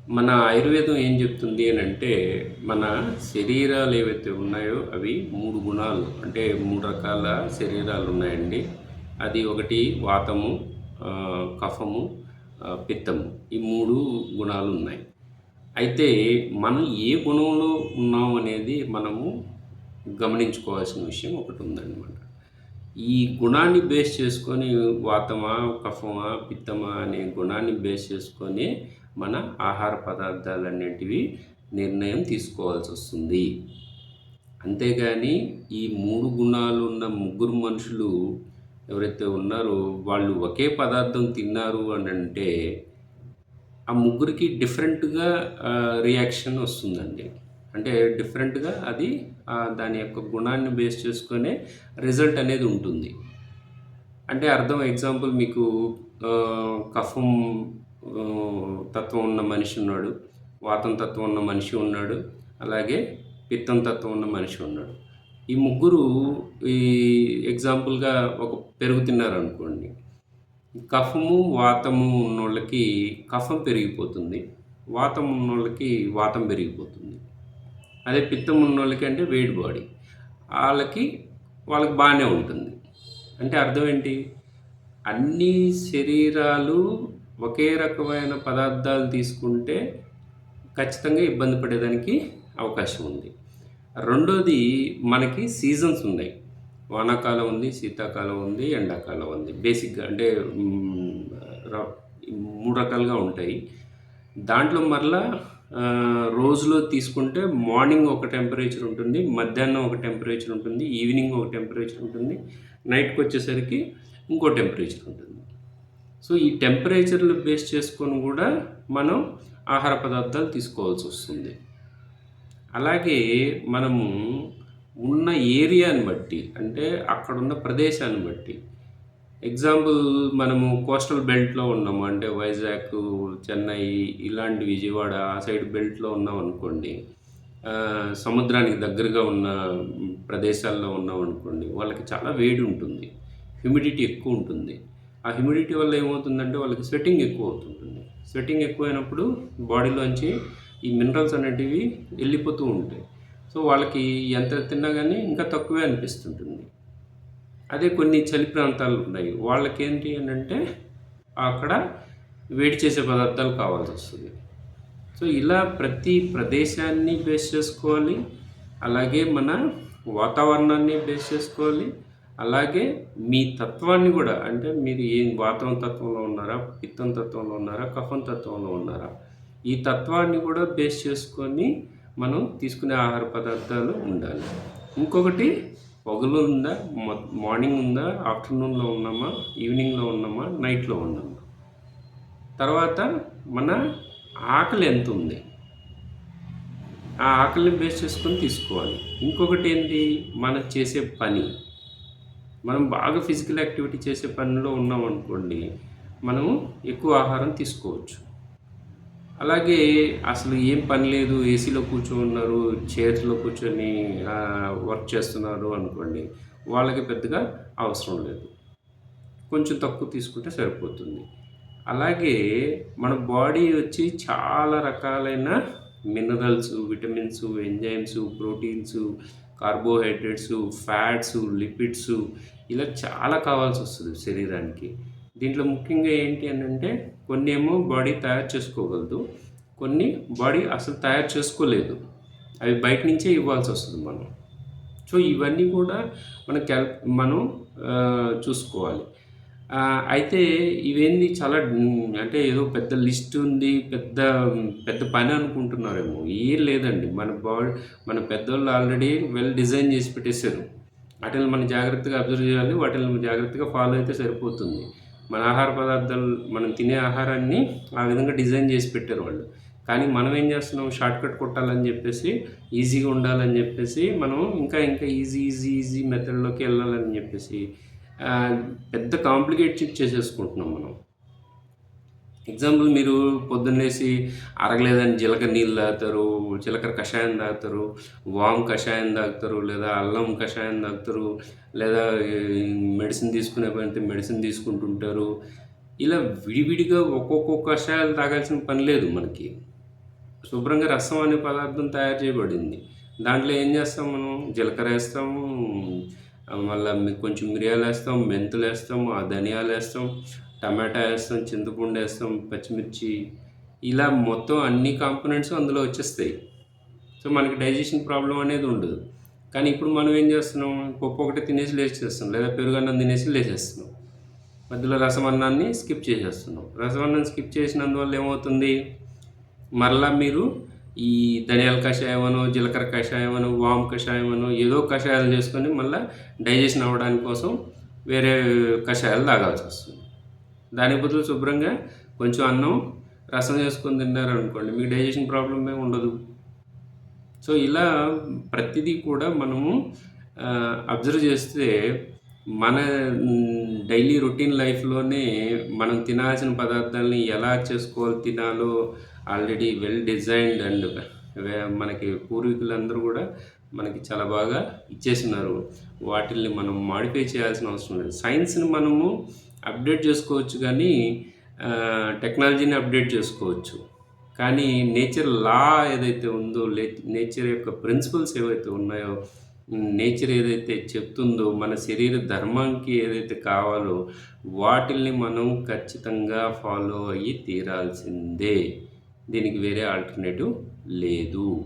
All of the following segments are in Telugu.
మన ఆయుర్వేదం ఏం చెప్తుంది అని అంటే మన శరీరాలు ఏవైతే ఉన్నాయో అవి 3 గుణాలు అంటే 3 రకాల శరీరాలు ఉన్నాయండి. అది ఒకటి వాతము, కఫము, పిత్తము. ఈ 3 గుణాలు ఉన్నాయి. అయితే మనం ఏ గుణంలో ఉన్నాం అనేది మనము గమనించుకోవాల్సిన విషయం ఒకటి ఉందన్నమాట. ఈ గుణాన్ని బేస్ చేసుకొని వాతమా, కఫమా, పిత్తమా అనే గుణాన్ని బేస్ చేసుకొని మన ఆహార పదార్థాలన్నిటివి నిర్ణయం తీసుకోవాల్సొస్తుంది. అంతేగాని ఈ 3 గుణాలు ఉన్న ముగ్గురు మనుషులు ఎవరైతే ఉన్నారో వాళ్ళు ఒకే పదార్థం తిన్నారు అనంటే ఆ ముగ్గురికి డిఫరెంట్‌గా రియాక్షన్ వస్తుందండి. అంటే డిఫరెంట్‌గా అది దాని యొక్క గుణాన్ని బేస్ చేసుకొనే రిజల్ట్ అనేది ఉంటుంది. అంటే అర్థం ఎగ్జాంపుల్ మీకు కఫం తత్వం ఉన్న మనిషి ఉన్నాడు. వాతం తత్వం ఉన్న మనిషి ఉన్నాడు. అలాగే పిత్తం తత్వం ఉన్న మనిషి ఉన్నాడు. ఈ ముగ్గురు ఈ ఎగ్జాంపుల్‌గా ఒక పెరుగు తిన్నారనుకోండి. కఫము, వాతము ఉన్నోళ్ళకి కఫం పెరిగిపోతుంది. వాతం ఉన్నోళ్ళకి వాతం పెరిగిపోతుంది. అదే పిత్తం ఉన్నోళ్ళకి అంటే వేడి బాడీ. ఆళ్ళకి వాళ్ళకి బానే ఉంటుంది. అంటే అర్థం ఏంటి? అన్ని శరీరాలు ఒకే రకమైన పదార్థాలు తీసుకుంటే ఖచ్చితంగా ఇబ్బంది పడేదానికి అవకాశం ఉంది. రెండోది మనకి సీజన్స్ ఉన్నాయి. వానాకాలం ఉంది, శీతాకాలం ఉంది, ఎండాకాలం ఉంది. బేసిక్‌గా అంటే ర 3 రకాలుగా ఉంటాయి. దాంట్లో మరలా రోజులో తీసుకుంటే మార్నింగ్ ఒక టెంపరేచర్ ఉంటుంది, మధ్యాహ్నం ఒక టెంపరేచర్ ఉంటుంది, ఈవినింగ్ ఒక టెంపరేచర్ ఉంటుంది, నైట్‌కొచ్చేసరికి ఇంకో టెంపరేచర్ ఉంటుంది. సో, ఈ టెంపరేచర్‌లు బేస్ చేసుకొని గూడా మనం ఆహార పదార్థాలు తీసుకోవాల్సొస్తుంది. అలాగే మనము ఉన్న ఏరియాని బట్టి అంటే అక్కడున్న ప్రదేశాన్ని బట్టి ఎగ్జాంపుల్ మనము కోస్టల్ బెల్ట్‌లో ఉన్నాము. అంటే వైజాగ్, చెన్నై ఇలాంటి విజయవాడ ఆ సైడ్ బెల్ట్‌లో ఉన్నామనుకోండి. సముద్రానికి దగ్గరగా ఉన్న ప్రదేశాల్లో ఉన్నామనుకోండి. వాళ్ళకి చాలా వేడి ఉంటుంది. హ్యూమిడిటీ ఎక్కువ ఉంటుంది. ఆ హ్యూమిడిటీ వల్ల ఏమవుతుందంటే వాళ్ళకి స్వెటింగ్ ఎక్కువ అవుతుంటుంది. స్వెటింగ్ ఎక్కువైనప్పుడు బాడీలోంచి ఈ మినరల్స్ అనేటివి వెళ్ళిపోతూ ఉంటాయి. సో, వాళ్ళకి ఎంత తిన్నా గానీ ఇంకా తక్కువే అనిపిస్తుంటుంది. అదే కొన్ని చలి ప్రాంతాలు ఉన్నాయి. వాళ్ళకేంటి అనంటే అక్కడ వేడి చేసే పదార్థాలు కావాల్సొస్తది. సో, ఇలా ప్రతి ప్రదేశాన్ని బేస్ చేసుకోవాలి. అలాగే మన వాతావరణాన్ని బేస్ చేసుకోవాలి. అలాగే మీ తత్వాన్ని గూడా అంటే మీరు ఏం వాతం తత్వంలో ఉన్నారా? పిత్తం తత్వంలో ఉన్నారా? కఫం తత్వంలో ఉన్నారా? ఈ తత్వాన్ని కూడా బేస్ చేసుకొని మనం తీసుకునే ఆహార పదార్థాలు ఉండాలి. ఇంకొకటి పగలు ఉందా? మార్నింగ్ ఉందా? ఆఫ్టర్‌నూన్‌లో ఉన్నామా? ఈవినింగ్‌లో ఉన్నామా? నైట్‌లో ఉన్నామా? తర్వాత మన ఆకలి ఎంతుంది? ఆ ఆకలిని బేస్ చేసుకొని తీసుకోవాలి. ఇంకొకటేంటి? మనం చేసే పని. మనం బాగా ఫిజికల్ యాక్టివిటీ చేసే పనిలో ఉన్నామనుకోండి, మనము ఎక్కువ ఆహారం తీసుకోవచ్చు. అలాగే అసలు ఏం పని లేదు, ఏసీలో కూర్చోనున్నారు, చైర్స్‌లో కూర్చొని వర్క్ చేస్తున్నారు అనుకోండి, వాళ్ళకి పెద్దగా అవసరం లేదు. కొంచెం తక్కువ తీసుకుంటే సరిపోతుంది. అలాగే మన బాడీ వచ్చి చాలా రకాలైన minerals, vitamins, enzymes, proteins, carbohydrates, fats, lipids ఇలా చాలా కావాల్సొస్తది శరీరానికి. దీంట్లో ముఖ్యంగా ఏంటి అనంటే కొన్నేమో బాడీ తయారు చేసుకోగలదు. కొన్ని బాడీ అసలు తయారు చేసుకోలేదు. అవి బయట నుంచే ఇవ్వాల్సొస్తది మనం. సో, ఇవన్నీ కూడా మనం చూసుకోవాలి. అయితే ఇవేంది చాలా అంటే ఏదో పెద్ద లిస్ట్ ఉంది. పెద్ద పెద్ద పని అనుకుంటున్నారేమో! ఏం లేదండి. మన పెద్దోళ్ళు ఆల్రెడీ వెల్ డిజైన్ చేసి పెట్టేసారు. ఆటిల్ని మనం జాగ్రత్తగా అబ్జర్వ్ చేయాలి. వాటిల్ని జాగ్రత్తగా ఫాలో అయితే సరిపోతుంది. మన ఆహార పదార్థాలు మనం తినే ఆహారాన్ని ఆ విధంగా డిజైన్ చేసి పెట్టారు వాళ్ళు. కానీ మనం ఏం చేస్తున్నాం షార్ట్‌కట్ కొట్టాలని చెప్పేసి, ఈజీగా ఉండాలని చెప్పేసి మనం ఇంకా ఈజీ మెథడ్‌లోకి వెళ్ళాలని చెప్పేసి పెద్ద కాంప్లికేటెడ్ చేసేసుకుంటున్నాం మనం. ఎగ్జాంపుల్ మీరు పొద్దున్న లేసి అరగలేదని జీలకర్ర నీళ్ళు తాగుతారు, జీలకర్ర కషాయం తాగుతారు, వాము కషాయం తాగుతారు, లేదా అల్లం కషాయం తాగుతారు, లేదా మెడిసిన్ తీసుకునే పనైతే మెడిసిన్ తీసుకుంటుంటారు. ఇలా విడివిడిగా ఒక్కొక్క కషాయాలు తాగాల్సిన పని లేదు మనకి. శుభ్రంగా రసం అనే పదార్థం తయారు చేయబడింది. దాంట్లో ఏం చేస్తాం మనం జీలకర్ర ఏస్తాము, మళ్ళా కొంచెం మిరియాలేస్తాం, మెంతులేస్తాం, ధనియాలేస్తాం, టమాటా ఏస్తాం, చింతపండేస్తాం, పచ్చిమిర్చి ఇలా మొత్తం అన్ని కాంపోనెంట్స్ అందులో వచ్చేస్తాయి. సో, మనకి డైజెషన్ ప్రాబ్లమ్ అనేది ఉండదు. కానీ ఇప్పుడు మనం ఏం చేస్తున్నాం, పప్పు ఒకటి తినేసి లేచేస్తున్నాం, లేదా పెరుగన్నం తినేసి లేచేస్తున్నాం. మధ్యలో రసమన్నాన్ని స్కిప్ చేసేస్తున్నాం. రసమన్నం స్కిప్ చేసినందువల్ల ఏమవుతుంది, మరలా మీరు ఈ ధనియాల కషాయమనో, జీలకర్ర కషాయమనో, వాము కషాయమనో ఏదో కషాయాలు చేసుకొని మళ్ళీ డైజెషన్ అవ్వడానికి కోసం వేరే కషాయాలు తాగాల్సొస్తుంది. దానికి బదులు శుభ్రంగా కొంచెం అన్నం, రసం చేసుకొని తిన్నారనుకోండి, మీకు డైజెషన్ ప్రాబ్లమ్ ఏమి ఉండదు. సో, ఇలా ప్రతిదీ కూడా మనము అబ్జర్వ్ చేస్తే మన డైలీ రొటీన్ లైఫ్‌లోనే మనం తినాల్సిన పదార్థాలని ఎలా తినాలో ఆల్రెడీ వెల్ డిజైన్డ్ అండ్ మనకి పూర్వీకులందరూ కూడా మనకి చాలా బాగా ఇచ్చేసినారు. వాటిల్ని మనం మాడిఫై చేయాల్సిన అవసరం లేదు. సైన్స్‌ని మనము అప్డేట్ చేసుకోవచ్చు కానీ టెక్నాలజీని అప్డేట్ చేసుకోవచ్చు. కానీ నేచర్ లా ఏదైతే ఉందో, నేచర్ యొక్క ప్రిన్సిపల్స్ ఏవైతే ఉన్నాయో, నేచర్ ఏదైతే చెప్తుందో, మన శరీర ధర్మానికి ఏదైతే కావాలో వాటిల్ని మనం ఖచ్చితంగా ఫాలో అయ్యి తీరాల్సిందే. దీనికి వేరే ఆల్టర్నేటివ్ లేదు.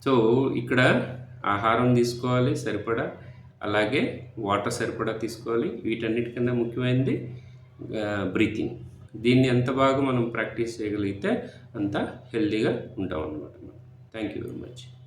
సో, ఇక్కడ ఆహారం తీసుకోవాలి సరిపడా, అలాగే వాటర్ సరిపడా తీసుకోవాలి. వీటన్నిటికన్నా ముఖ్యమైనది బ్రీతింగ్. దీన్ని ఎంత బాగా మనం ప్రాక్టీస్ చేయగలిగితే అంత హెల్తీగా ఉంటాం అన్నమాట. Thank you very much.